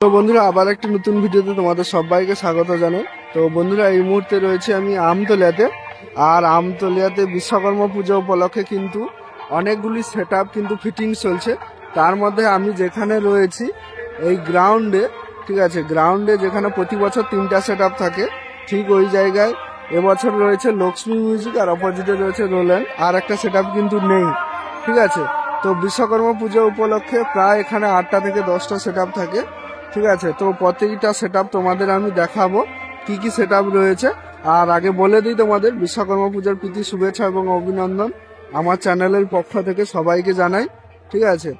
তো বন্ধুরা আবার একটি নতুন ভিডিওতে তোমাদের সবাইকে স্বাগত জানাই। তো বন্ধুরা এই মুহূর্তে রয়েছে আমি আমতলিয়াতে, আর আমতলিয়াতে বিশ্বকর্মা পুজো উপলক্ষে কিন্তু অনেকগুলি সেটআপ কিন্তু ফিটিং চলছে। তার মধ্যে আমি যেখানে রয়েছি এই গ্রাউন্ডে, ঠিক আছে, গ্রাউন্ডে যেখানে প্রতি বছর 3টা সেটআপ থাকে, ঠিক ওই জায়গায় এবছর রয়েছে লক্ষ্মী মিউজিক আর অপোজিটে রয়েছে রোল্যান্ড, আর একটা সেটআপ কিন্তু নেই, ঠিক আছে। তো বিশ্বকর্মা পুজো উপলক্ষে প্রায় এখানে 8টা থেকে 10টা সেটআপ থাকে, ঠিক আছে। তো প্রত্যেকটা সেটআপ তোমাদের আমি দেখাবো কি কি সেটআপ রয়েছে। আর আগে বলে দিই তোমাদের বিশ্বকর্মা পূজার প্রীতি শুভেচ্ছা এবং অভিনন্দন আমার চ্যানেলের পক্ষ থেকে সবাইকে জানাই, ঠিক আছে।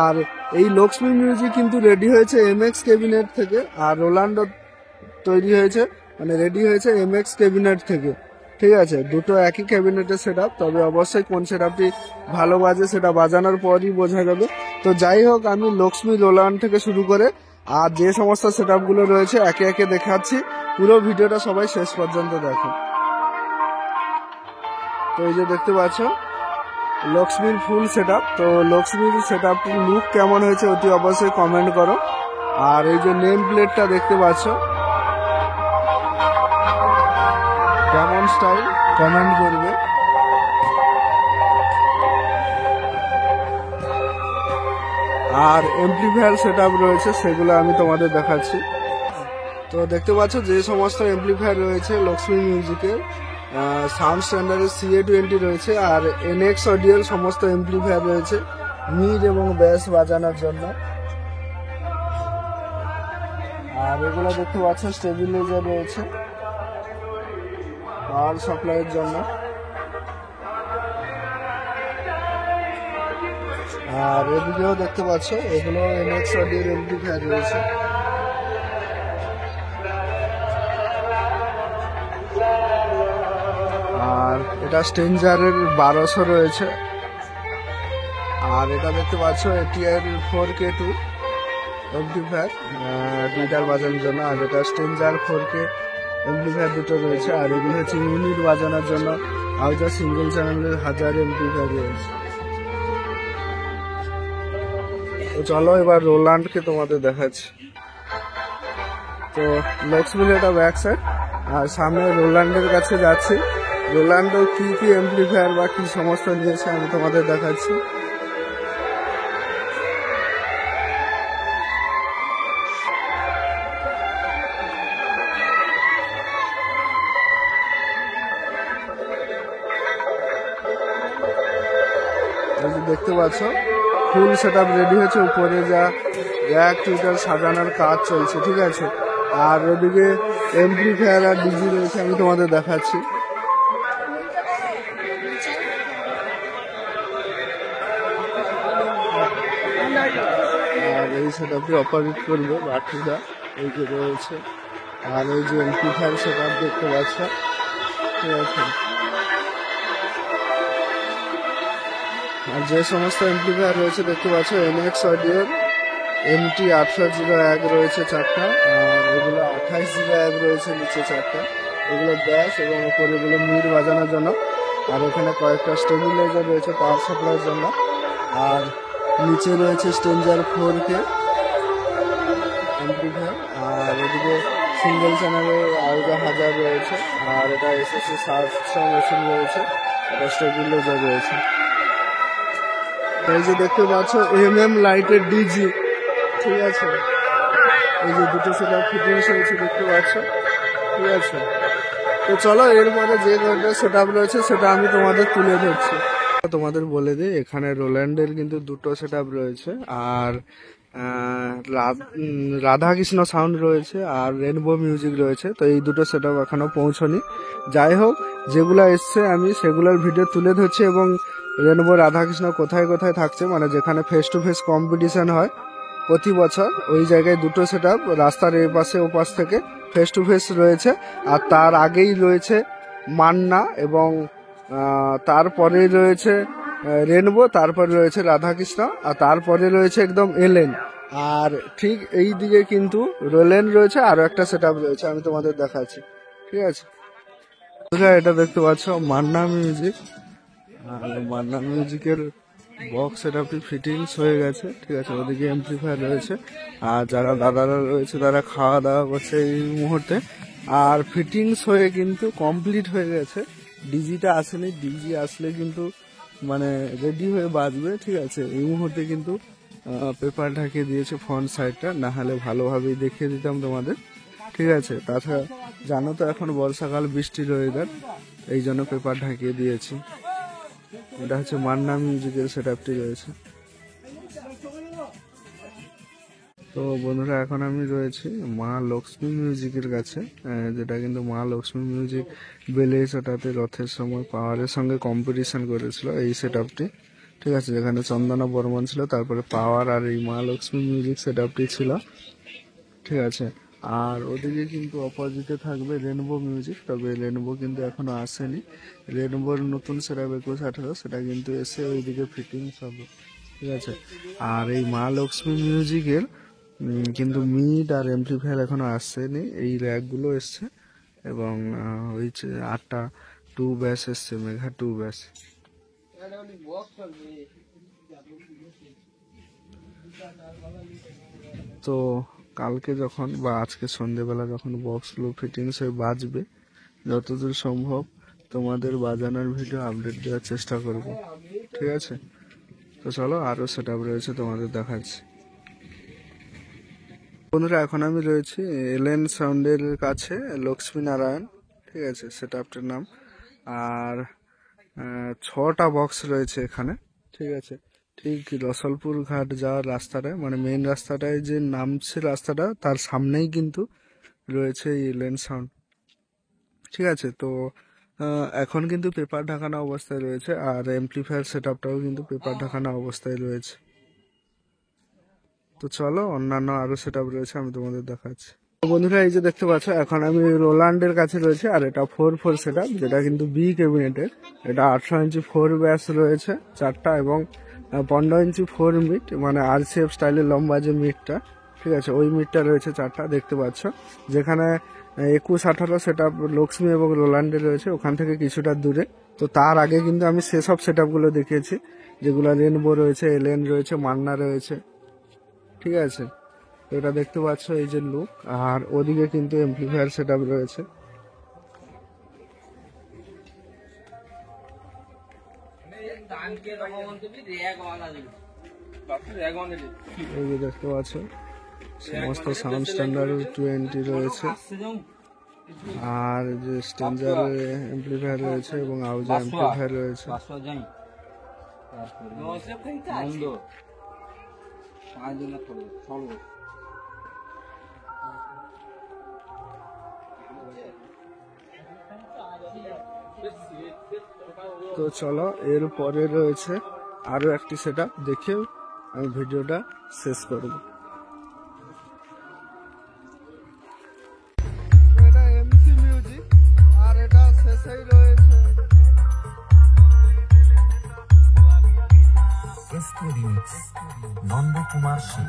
আর এই লক্ষ্মী মিউজিক কিন্তু রেডি হয়েছে এমএক্স ক্যাবিনেট থেকে, আর রোল্যান্ডও তৈরি হয়েছে মানে রেডি হয়েছে এমএক্স ক্যাবিনেট থেকে, ঠিক আছে। দুটো একই ক্যাবিনেটের সেটআপ, তবে অবশ্যই কোন সেটআপটি ভালো বাজে সেটা বাজানোর পরই বোঝা যাবে। তো যাই হোক, আমি লক্ষ্মী রোল্যান্ড থেকে শুরু করে আর যে সমস্ত সেটআপগুলো রয়েছে একে একে দেখাচ্ছি। পুরো ভিডিওটা সবাই শেষ পর্যন্ত দেখো। তো এই যে দেখতে পাচ্ছ লক্ষ্মীর ফুল সেটআপ। তো লক্ষ্মীর সেটআপটির লুক কেমন হয়েছে অতি অবশ্যই কমেন্ট করো। আর এই যে নেম প্লেটটা দেখতে পাচ্ছ কেমন স্টাইল কমেন্ট করবে। আর এমপ্লিফায়ার সেটআপ রয়েছে সেগুলো আমি তোমাদের দেখাচ্ছি। তো দেখতে পাচ্ছ যে সমস্ত এমপ্লিফায়ার রয়েছে লক্ষ্মী মিউজিকের, সাউন্ড স্ট্যান্ডার্ডের CA20 রয়েছে, আর এনএক্স অডিওর সমস্ত এমপ্লিফায়ার রয়েছে মিড এবং ব্যাস বাজানোর জন্য। আর এগুলো দেখতে পাচ্ছ স্টেবিলাইজার রয়েছে পাওয়ার সাপ্লাইয়ের জন্য। আর এদিকেও দেখতে পাচ্ছ এগুলো এনএক্স অডিওর এমপ্লিফায়ার রয়েছে। আর এটা স্টেঞ্জারের 1200 রয়েছে। আর এটা দেখতে পাচ্ছ ATR 4K2 এমপ্লিফায়ার গিটার বাজানোর জন্য, আর এটা স্টেঞ্জার 4K এমপ্লিফায়ার দুটো রয়েছে। আর এগুলো হচ্ছে ইউনিট বাজানোর জন্য, আর যা সিঙ্গেল চ্যানেলের 1000 এমপ্লিফায়ার রয়েছে। তো চলো এবার রোল্যান্ডকে তোমাদের দেখাচ্ছি। তো লক্ষ্মীর এটা ব্যাক সাইড, আর সামনে রোল্যান্ডের কাছে যাচ্ছি। রোল্যান্ডও কি কি এমপ্লিফায়ার বা কি সমস্ত নিয়েছে আমি তোমাদের দেখাচ্ছি। দেখতে পাচ্ছ ফুল সেটআপ রেডি হয়েছে, উপরে যা র্যাক টুইটার সাজানোর কাজ চলছে, ঠিক আছে। আর ওদিকে এমপ্লিফায়ার আর ডিজি রয়েছে, আমি তোমাদের দেখাচ্ছি। আর এই সেটআপটি অপারেট করবে বাটুদা, এই যে রয়েছে। আর এই যে এমপ্লিফায়ার সেটআপ দেখতে পাচ্ছ, ঠিক আছে। আর যে সমস্ত এমপ্লিফায়ার রয়েছে দেখতে পাচ্ছ এনএক্স অডিওর MT801 রয়েছে 4টা, আর এগুলো 2801 রয়েছে নিচে 4টা, এগুলো ব্যাস এবং উপরে এগুলো মিড বাজানোর জন্য। আর এখানে কয়েকটা স্টেবিলাইজার রয়েছে পাওয়ার সাপ্লাইয়ের জন্য। আর নিচে রয়েছে স্টেঞ্জার 4K এমপ্লিফায়ার। আর এদিকে সিঙ্গেল চ্যানেলের আলগা 1000 রয়েছে। আর এটা SSC 700 মেশিন রয়েছে, এটা স্টেবিলাইজার রয়েছে। এই যে দেখতে পাচ্ছ MM লাইটের ডিজি, ঠিক আছে। এই যে দুটো সেটআপ ফিটিংস হয়েছে দেখতে পাচ্ছ, ঠিক আছে। তো চলো এরপরে যে সেটআপ রয়েছে সেটা আমি তোমাদের তুলে ধরছি। তোমাদের বলে দিই এখানে রোল্যান্ডের কিন্তু দুটো সেটআপ রয়েছে, আর রাধাকৃষ্ণ সাউন্ড রয়েছে, আর রেনবো মিউজিক রয়েছে। তো এই দুটো সেটআপ এখনো পৌঁছনি। যাই হোক, যেগুলো এসছে আমি সেগুলোর ভিডিও তুলে ধরছি, এবং রেনবো রাধাকৃষ্ণ কোথায় কোথায় থাকছে, মানে যেখানে ফেস টু ফেস কম্পিটিশন হয় প্রতি বছর, ওই জায়গায় দুটো সেটআপ রাস্তার এই পাশে ও পাশ থেকে ফেস টু ফেস রয়েছে। আর তার আগেই রয়েছে মান্না, এবং তারপরে রয়েছে রেনবো, তারপরে রয়েছে রাধাকৃষ্ণ, আর তারপরে রয়েছে একদম এলেন। আর ঠিক এই দিকে কিন্তু রোল্যান্ড রয়েছে, আরো একটা সেটআপ রয়েছে, আমি তোমাদের দেখাচ্ছি, ঠিক আছে। এটা দেখতে পাচ্ছ মান্না মিউজিক। আর মান্না মিউজিকের বক্স সেটআপটি ফিটিংস হয়ে গেছে, ঠিক আছে। ওদিকে এমপ্লিফায়ার রয়েছে, আর যারা দাদারা রয়েছে তারা খাওয়া দাওয়া করছে এই মুহূর্তে। আর ফিটিংস হয়ে কিন্তু কমপ্লিট হয়ে গেছে, ডিজিটা আসেনি, ডিজি আসলে কিন্তু মানে রেডি হয়ে বাজবে, ঠিক আছে। এই মুহূর্তে কিন্তু পেপার ঢাকিয়ে দিয়েছে ফ্রন্ট সাইডটা, না হলে ভালোভাবেই দেখিয়ে দিতাম তোমাদের, ঠিক আছে। তাছাড়া জানো তো এখন বর্ষাকাল, বৃষ্টির ওয়েদার, এই জন্য পেপার ঢাকিয়ে দিয়েছি। এটা হচ্ছে মান্না মিউজিকের সেটআপটি রয়েছে। তো বন্ধুরা এখন আমি রয়েছি মা লক্ষ্মী মিউজিকের কাছে, যেটা কিন্তু মা লক্ষ্মী মিউজিক বেলেঘাটাতে রথের সময় পাওয়ারের সঙ্গে কম্পিটিশন করেছিল এই সেটআপটি, ঠিক আছে। যেখানে চন্দনা বর্মন ছিল, তারপরে পাওয়ার আর এই মা লক্ষ্মী মিউজিক সেটআপটি ছিল, ঠিক আছে। আর ওদিকে কিন্তু অপোজিটে থাকবে রেনবো মিউজিক, তবে রেনবো কিন্তু এখনো আসেনি। রেনবোর নতুন সেটআপ 21-18 সেটা কিন্তু এসে ওইদিকে ফিটিংস হবে, ঠিক আছে। আর এই মা লক্ষ্মী মিউজিকের কিন্তু মিড আর এমপ্লিফায়ার এখনো আসেনি, এই র্যাকগুলো এসছে, এবং ওই 8টা 2 ব্যাস এসছে, মেঘা 2 ব্যাস। তো কালকে যখন বা আজকে সন্ধেবেলা যখন বক্সগুলো ফিটিংস হয়ে বাজবে, যতদূর সম্ভব তোমাদের বাজানোর ভিডিও আপডেট দেওয়ার চেষ্টা করব, ঠিক আছে। তো চলো আরও সেটআপ রয়েছে তোমাদের দেখাচ্ছি। বন্ধুরা এখন আমি রয়েছি এলএন সাউন্ডের কাছে, লক্ষ্মী নারায়ণ, ঠিক আছে সেটআপটার নাম। আর 6টা বক্স রয়েছে এখানে, ঠিক আছে। ঠিক রসলপুর ঘাট যাওয়ার রাস্তাটায়, মানে মেইন রাস্তাটায় যে নামছে রাস্তাটা, তার সামনেই কিন্তু রয়েছে এই এলএন সাউন্ড, ঠিক আছে। তো এখন কিন্তু পেপার ঢাকানো অবস্থায় রয়েছে, আর এমপ্লিফায়ার সেটআপটাও কিন্তু পেপার ঢাকানো অবস্থায় রয়েছে। তো চলো অন্যান্য আরো সেটআপ রয়েছে, আমি তোমাদের দেখাচ্ছি। বন্ধুরা এই যে দেখতে পাচ্ছ, এখন আমি রোল্যান্ডের কাছে রয়েছে, আর এটা 4/4 সেটআপ, যেটা কিন্তু বি ক্যাবিনেটের। এটা 18 ইঞ্চি 4 ব্যাস রয়েছে 4টা, এবং 15 ইঞ্চি 4 মিট, মানে RCF স্টাইলের লম্বা যে মিটটা, ঠিক আছে, ওই মিটটা রয়েছে 4টা, দেখতে পাচ্ছ। যেখানে 21-18 সেটআপ লক্ষ্মী এবং রোল্যান্ডের রয়েছে, ওখান থেকে কিছুটা দূরে। তো তার আগে কিন্তু আমি সেসব সেটআপগুলো দেখিয়েছি, যেগুলো রেনবো রয়েছে, এলএন রয়েছে, মান্না রয়েছে, ঠিক আছে। তো এটা দেখতে পাচ্ছ এই যে লুক, আর ওদিকে কিন্তু এমপ্লিফায়ার সেটআপ রয়েছে। এই যে দেখতে পাচ্ছ সমস্ত সাউন্ড স্ট্যান্ডার্ড 20 রয়েছে, আর যে স্টেঞ্জার এমপ্লিফায়ার রয়েছে এবং আউজা এমপ্লিফায়ার রয়েছে। তো চলো এর পরে রয়েছে আরো একটি সেটআপ, দেখে আমি ভিডিওটা শেষ করব। এটা এমসি মিউজিক, আর এটা শেষেই রয়েছে এসকে রিমিক্স, নন্দকুমার সিং।